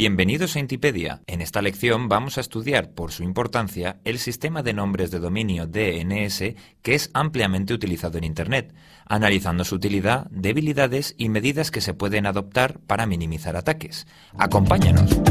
Bienvenidos a Intipedia. En esta lección vamos a estudiar, por su importancia, el sistema de nombres de dominio DNS que es ampliamente utilizado en Internet, analizando su utilidad, debilidades y medidas que se pueden adoptar para minimizar ataques. ¡Acompáñanos!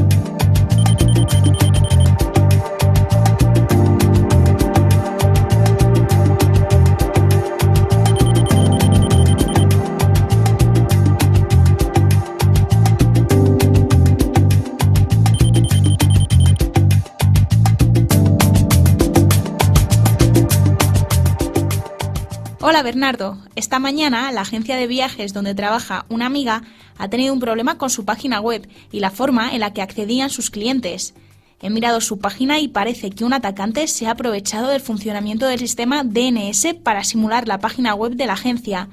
Hola Bernardo, esta mañana la agencia de viajes donde trabaja una amiga ha tenido un problema con su página web y la forma en la que accedían sus clientes. He mirado su página y parece que un atacante se ha aprovechado del funcionamiento del sistema DNS para simular la página web de la agencia.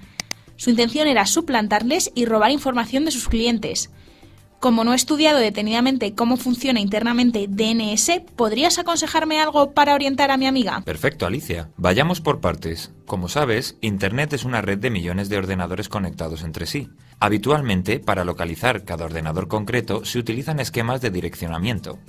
Su intención era suplantarles y robar información de sus clientes. Como no he estudiado detenidamente cómo funciona internamente DNS, ¿podrías aconsejarme algo para orientar a mi amiga? Perfecto, Alicia. Vayamos por partes. Como sabes, Internet es una red de millones de ordenadores conectados entre sí. Habitualmente, para localizar cada ordenador concreto, se utilizan esquemas de direccionamiento.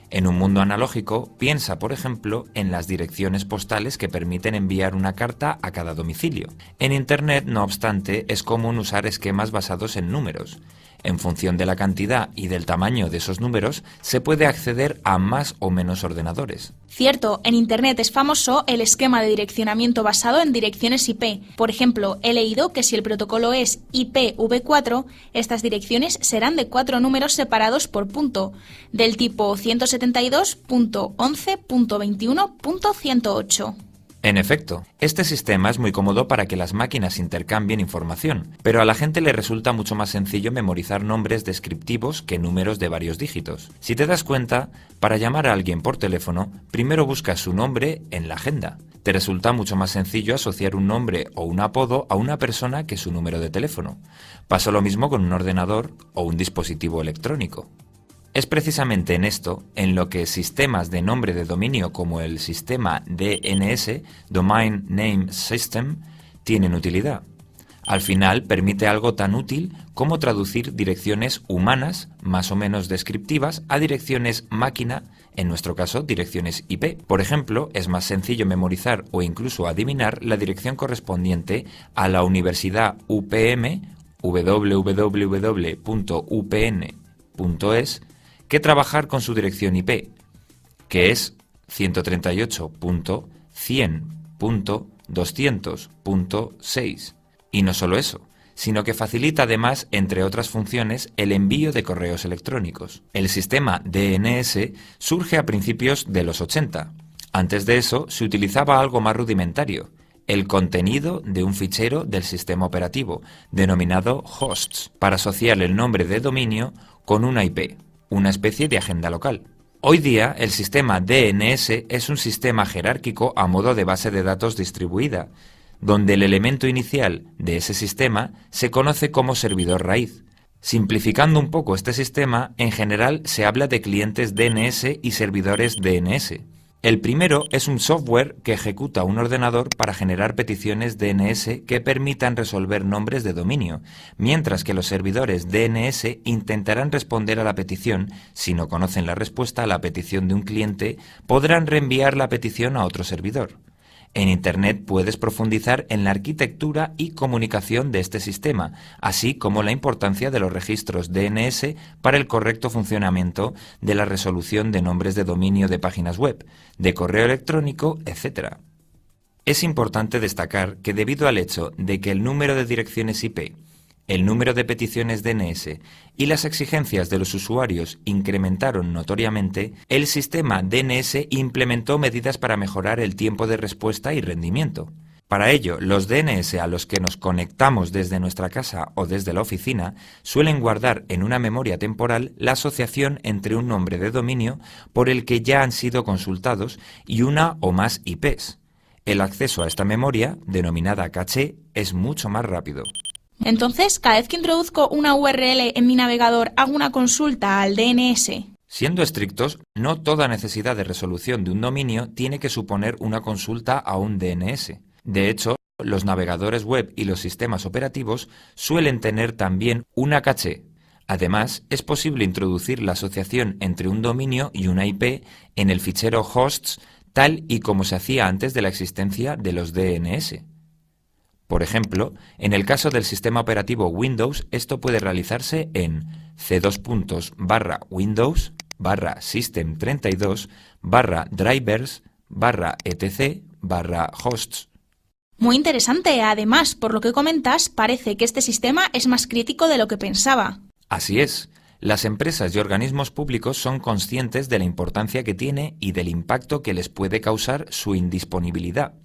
En un mundo analógico, piensa, por ejemplo, en las direcciones postales que permiten enviar una carta a cada domicilio. En Internet, no obstante, es común usar esquemas basados en números. En función de la cantidad y del tamaño de esos números, se puede acceder a más o menos ordenadores. Cierto, en Internet es famoso el esquema de direccionamiento basado en direcciones IP. Por ejemplo, he leído que si el protocolo es IPv4, estas direcciones serán de 4 números separados por punto, del tipo 172.11.21.108. En efecto, este sistema es muy cómodo para que las máquinas intercambien información, pero a la gente le resulta mucho más sencillo memorizar nombres descriptivos que números de varios dígitos. Si te das cuenta, para llamar a alguien por teléfono, primero buscas su nombre en la agenda. Te resulta mucho más sencillo asociar un nombre o un apodo a una persona que su número de teléfono. Pasa lo mismo con un ordenador o un dispositivo electrónico. Es precisamente en esto en lo que sistemas de nombre de dominio como el sistema DNS, Domain Name System, tienen utilidad. Al final permite algo tan útil como traducir direcciones humanas, más o menos descriptivas, a direcciones máquina, en nuestro caso direcciones IP. Por ejemplo, es más sencillo memorizar o incluso adivinar la dirección correspondiente a la Universidad UPM, www.upn.es, que trabajar con su dirección IP, que es 138.100.200.6. Y no solo eso, sino que facilita además, entre otras funciones, el envío de correos electrónicos. El sistema DNS surge a principios de los 80. Antes de eso se utilizaba algo más rudimentario, el contenido de un fichero del sistema operativo, denominado hosts, para asociar el nombre de dominio con una IP. Una especie de agenda local. Hoy día, el sistema DNS es un sistema jerárquico a modo de base de datos distribuida, donde el elemento inicial de ese sistema se conoce como servidor raíz. Simplificando un poco este sistema, en general se habla de clientes DNS y servidores DNS. El primero es un software que ejecuta un ordenador para generar peticiones DNS que permitan resolver nombres de dominio, mientras que los servidores DNS intentarán responder a la petición. Si no conocen la respuesta a la petición de un cliente, podrán reenviar la petición a otro servidor. En Internet puedes profundizar en la arquitectura y comunicación de este sistema, así como la importancia de los registros DNS para el correcto funcionamiento de la resolución de nombres de dominio de páginas web, de correo electrónico, etc. Es importante destacar que debido al hecho de que el número de direcciones IP, el número de peticiones DNS y las exigencias de los usuarios incrementaron notoriamente, el sistema DNS implementó medidas para mejorar el tiempo de respuesta y rendimiento. Para ello, los DNS a los que nos conectamos desde nuestra casa o desde la oficina suelen guardar en una memoria temporal la asociación entre un nombre de dominio por el que ya han sido consultados y una o más IPs. El acceso a esta memoria, denominada caché, es mucho más rápido. Entonces, cada vez que introduzco una URL en mi navegador, hago una consulta al DNS. Siendo estrictos, no toda necesidad de resolución de un dominio tiene que suponer una consulta a un DNS. De hecho, los navegadores web y los sistemas operativos suelen tener también una caché, Además, es posible introducir la asociación entre un dominio y una IP en el fichero hosts, tal y como se hacía antes de la existencia de los DNS. Por ejemplo, en el caso del sistema operativo Windows, esto puede realizarse en c:/windows/system32/drivers/etc/hosts. Muy interesante. Además, por lo que comentas, parece que este sistema es más crítico de lo que pensaba. Así es. Las empresas y organismos públicos son conscientes de la importancia que tiene y del impacto que les puede causar su indisponibilidad.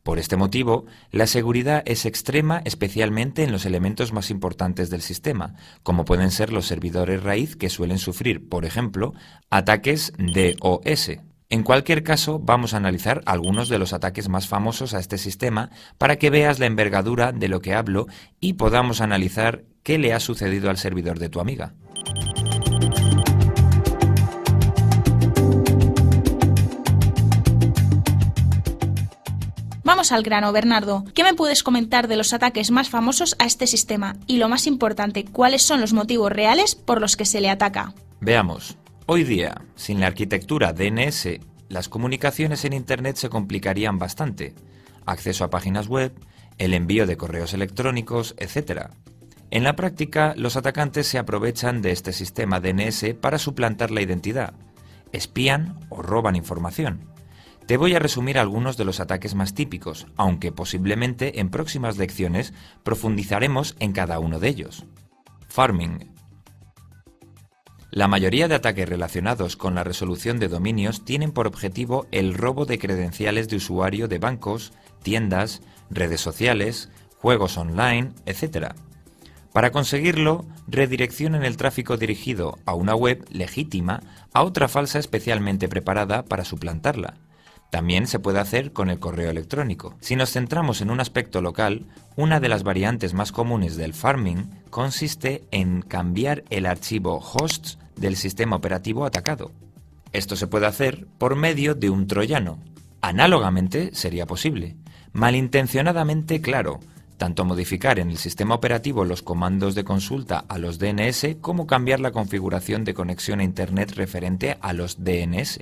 Por este motivo, la seguridad es extrema especialmente en los elementos más importantes del sistema, como pueden ser los servidores raíz que suelen sufrir, por ejemplo, ataques DOS. En cualquier caso, vamos a analizar algunos de los ataques más famosos a este sistema para que veas la envergadura de lo que hablo y podamos analizar qué le ha sucedido al servidor de tu amiga. Vamos al grano, Bernardo. ¿Qué me puedes comentar de los ataques más famosos a este sistema? Y lo más importante, ¿cuáles son los motivos reales por los que se le ataca? Veamos. Hoy día, sin la arquitectura DNS, las comunicaciones en Internet se complicarían bastante. Acceso a páginas web, el envío de correos electrónicos, etc. En la práctica, los atacantes se aprovechan de este sistema DNS para suplantar la identidad, espían o roban información. Te voy a resumir algunos de los ataques más típicos, aunque posiblemente en próximas lecciones profundizaremos en cada uno de ellos. Pharming. La mayoría de ataques relacionados con la resolución de dominios tienen por objetivo el robo de credenciales de usuario de bancos, tiendas, redes sociales, juegos online, etc. Para conseguirlo, redireccionan el tráfico dirigido a una web legítima a otra falsa especialmente preparada para suplantarla. También se puede hacer con el correo electrónico. Si nos centramos en un aspecto local, una de las variantes más comunes del pharming consiste en cambiar el archivo hosts del sistema operativo atacado. Esto se puede hacer por medio de un troyano. Análogamente sería posible. Malintencionadamente, claro, tanto modificar en el sistema operativo los comandos de consulta a los DNS como cambiar la configuración de conexión a Internet referente a los DNS.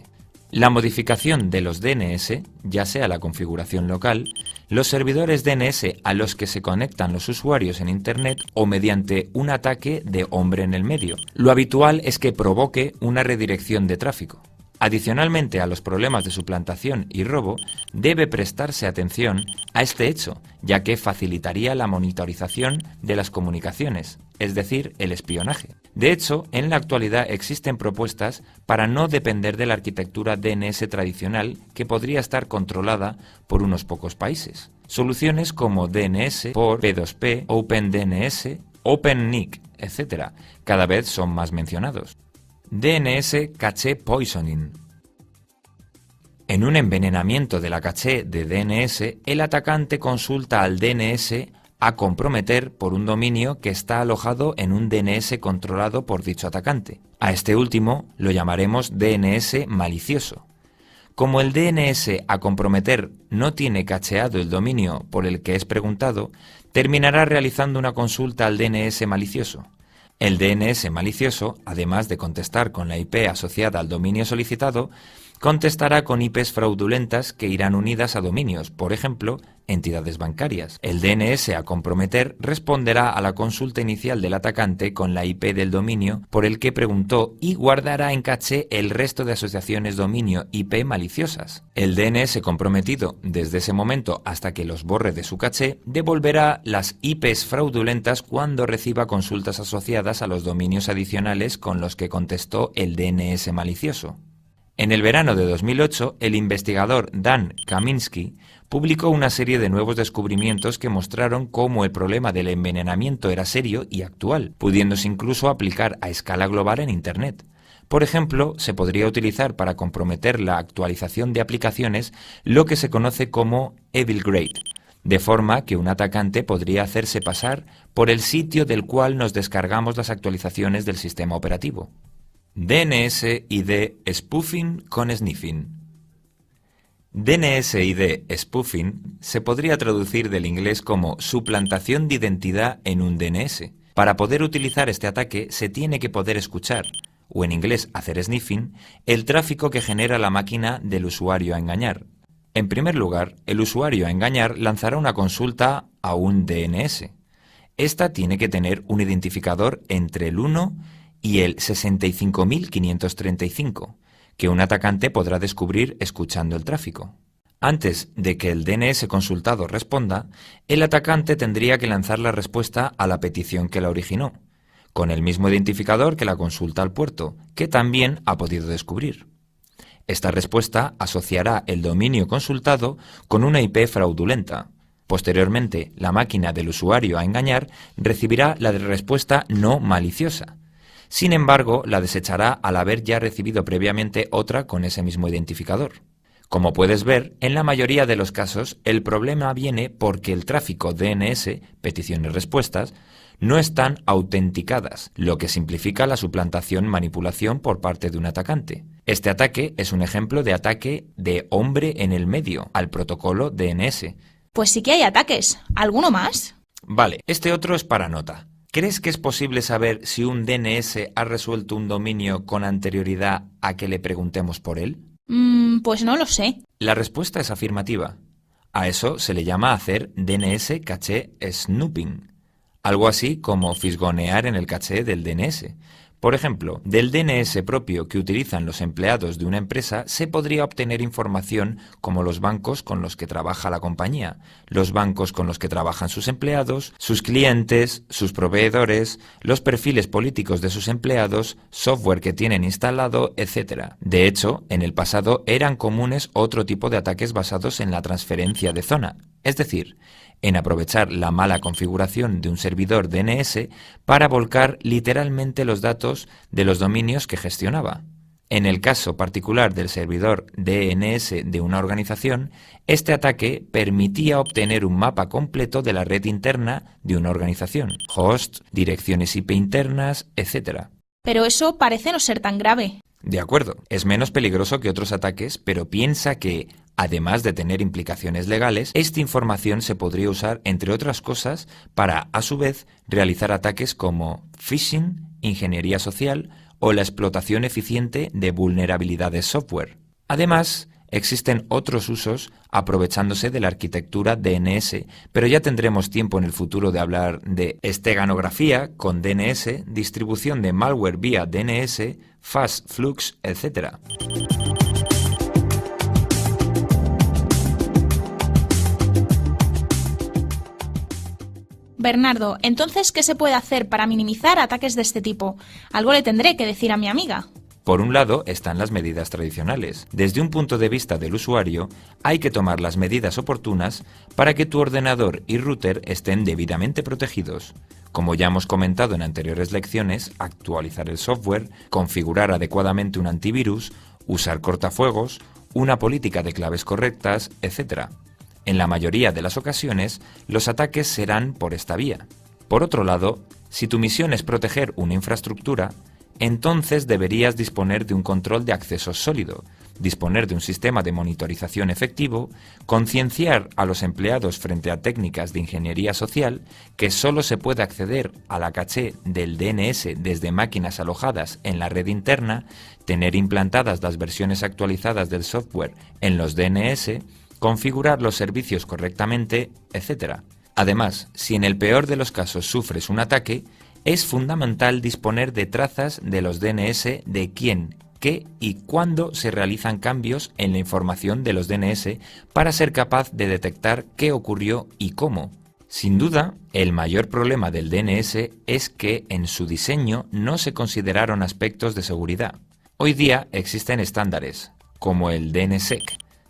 La modificación de los DNS, ya sea la configuración local, los servidores DNS a los que se conectan los usuarios en Internet o mediante un ataque de hombre en el medio. Lo habitual es que provoque una redirección de tráfico. Adicionalmente a los problemas de suplantación y robo, debe prestarse atención a este hecho, ya que facilitaría la monitorización de las comunicaciones, es decir, el espionaje. De hecho, en la actualidad existen propuestas para no depender de la arquitectura DNS tradicional que podría estar controlada por unos pocos países. Soluciones como DNS por P2P, OpenDNS, OpenNIC, etc. cada vez son más mencionados. DNS Cache Poisoning. En un envenenamiento de la caché de DNS, el atacante consulta al DNS a comprometer por un dominio que está alojado en un DNS controlado por dicho atacante. A este último lo llamaremos DNS malicioso. Como el DNS a comprometer no tiene cacheado el dominio por el que es preguntado, terminará realizando una consulta al DNS malicioso. El DNS malicioso, además de contestar con la IP asociada al dominio solicitado, contestará con IPs fraudulentas que irán unidas a dominios, por ejemplo, entidades bancarias. El DNS a comprometer responderá a la consulta inicial del atacante con la IP del dominio por el que preguntó y guardará en caché el resto de asociaciones dominio-IP maliciosas. El DNS comprometido, desde ese momento hasta que los borre de su caché, devolverá las IPs fraudulentas cuando reciba consultas asociadas a los dominios adicionales con los que contestó el DNS malicioso. En el verano de 2008, el investigador Dan Kaminsky publicó una serie de nuevos descubrimientos que mostraron cómo el problema del envenenamiento era serio y actual, pudiéndose incluso aplicar a escala global en Internet. Por ejemplo, se podría utilizar para comprometer la actualización de aplicaciones lo que se conoce como Evil Grade, de forma que un atacante podría hacerse pasar por el sitio del cual nos descargamos las actualizaciones del sistema operativo. DNS-ID spoofing con sniffing. DNS-ID spoofing se podría traducir del inglés como suplantación de identidad en un DNS. Para poder utilizar este ataque se tiene que poder escuchar, o en inglés hacer sniffing, el tráfico que genera la máquina del usuario a engañar. En primer lugar, el usuario a engañar lanzará una consulta a un DNS. Esta tiene que tener un identificador entre el 1 y el 65.535, que un atacante podrá descubrir escuchando el tráfico. Antes de que el DNS consultado responda, el atacante tendría que lanzar la respuesta a la petición que la originó, con el mismo identificador que la consulta al puerto, que también ha podido descubrir. Esta respuesta asociará el dominio consultado con una IP fraudulenta. Posteriormente, la máquina del usuario a engañar recibirá la respuesta no maliciosa. Sin embargo, la desechará al haber ya recibido previamente otra con ese mismo identificador. Como puedes ver, en la mayoría de los casos, el problema viene porque el tráfico DNS, peticiones-respuestas, no están autenticadas, lo que simplifica la suplantación-manipulación por parte de un atacante. Este ataque es un ejemplo de ataque de hombre en el medio al protocolo DNS. Pues sí que hay ataques. ¿Alguno más? Vale, este otro es para nota. ¿Crees que es posible saber si un DNS ha resuelto un dominio con anterioridad a que le preguntemos por él? Pues no lo sé. La respuesta es afirmativa. A eso se le llama hacer DNS caché snooping, algo así como fisgonear en el caché del DNS. Por ejemplo, del DNS propio que utilizan los empleados de una empresa se podría obtener información como los bancos con los que trabaja la compañía, los bancos con los que trabajan sus empleados, sus clientes, sus proveedores, los perfiles políticos de sus empleados, software que tienen instalado, etc. De hecho, en el pasado eran comunes otro tipo de ataques basados en la transferencia de zona, es decir, en aprovechar la mala configuración de un servidor DNS para volcar literalmente los datos de los dominios que gestionaba. En el caso particular del servidor DNS de una organización, este ataque permitía obtener un mapa completo de la red interna de una organización, hosts, direcciones IP internas, etc. Pero eso parece no ser tan grave. De acuerdo, es menos peligroso que otros ataques, pero piensa que, además de tener implicaciones legales, esta información se podría usar, entre otras cosas, para, a su vez, realizar ataques como phishing, ingeniería social o la explotación eficiente de vulnerabilidades software. Además, existen otros usos aprovechándose de la arquitectura DNS, pero ya tendremos tiempo en el futuro de hablar de esteganografía con DNS, distribución de malware vía DNS, fast flux, etc. Bernardo, entonces, ¿qué se puede hacer para minimizar ataques de este tipo? Algo le tendré que decir a mi amiga. Por un lado están las medidas tradicionales. Desde un punto de vista del usuario, hay que tomar las medidas oportunas para que tu ordenador y router estén debidamente protegidos. Como ya hemos comentado en anteriores lecciones, actualizar el software, configurar adecuadamente un antivirus, usar cortafuegos, una política de claves correctas, etc. En la mayoría de las ocasiones, los ataques serán por esta vía. Por otro lado, si tu misión es proteger una infraestructura, entonces deberías disponer de un control de acceso sólido, disponer de un sistema de monitorización efectivo, concienciar a los empleados frente a técnicas de ingeniería social, que solo se puede acceder a la caché del DNS desde máquinas alojadas en la red interna, tener implantadas las versiones actualizadas del software en los DNS, configurar los servicios correctamente, etc. Además, si en el peor de los casos sufres un ataque, es fundamental disponer de trazas de los DNS de quién, qué y cuándo se realizan cambios en la información de los DNS para ser capaz de detectar qué ocurrió y cómo. Sin duda, el mayor problema del DNS es que en su diseño no se consideraron aspectos de seguridad. Hoy día existen estándares, como el DNSSEC,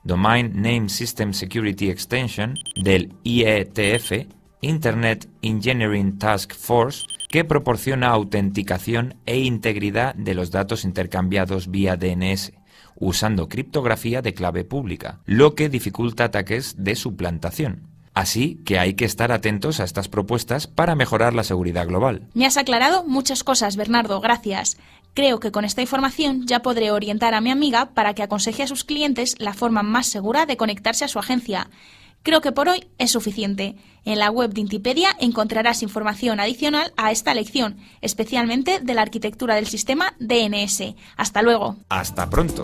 Domain Name System Security Extension, del IETF, Internet Engineering Task Force, que proporciona autenticación e integridad de los datos intercambiados vía DNS, usando criptografía de clave pública, lo que dificulta ataques de suplantación. Así que hay que estar atentos a estas propuestas para mejorar la seguridad global. Me has aclarado muchas cosas, Bernardo, gracias. Creo que con esta información ya podré orientar a mi amiga para que aconseje a sus clientes la forma más segura de conectarse a su agencia. Creo que por hoy es suficiente. En la web de Intipedia encontrarás información adicional a esta lección, especialmente de la arquitectura del sistema DNS. ¡Hasta luego! ¡Hasta pronto!